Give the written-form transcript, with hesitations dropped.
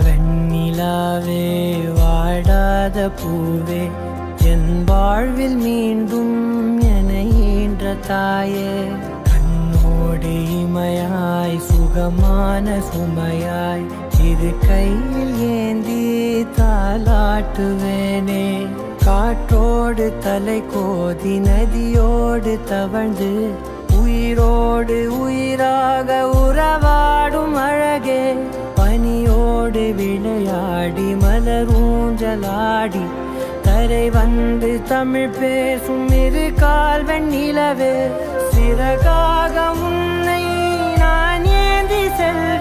வெண்ணிலாவே வாடாத பூவே என் வாழ்வில் மீண்டும் என ஈன்ற தாயே கண்ணோடு இமையாய் சுகமான சுமையாய் இரு கையில் ஏந்தி தாலாட்டுவேனே காற்றோடு தலை கோதி நதியோடு தவழ்ந்து உயிரோடு உயிராக உறவாடும் அழகே பனியோடு விளையாடி மலரூஞ்சலாடி கரை வந்து தமிழ் பேசும் இரு கால் வெண்ணிலவே சிறகாக உன்னை நான் ஏந்தி செல்ல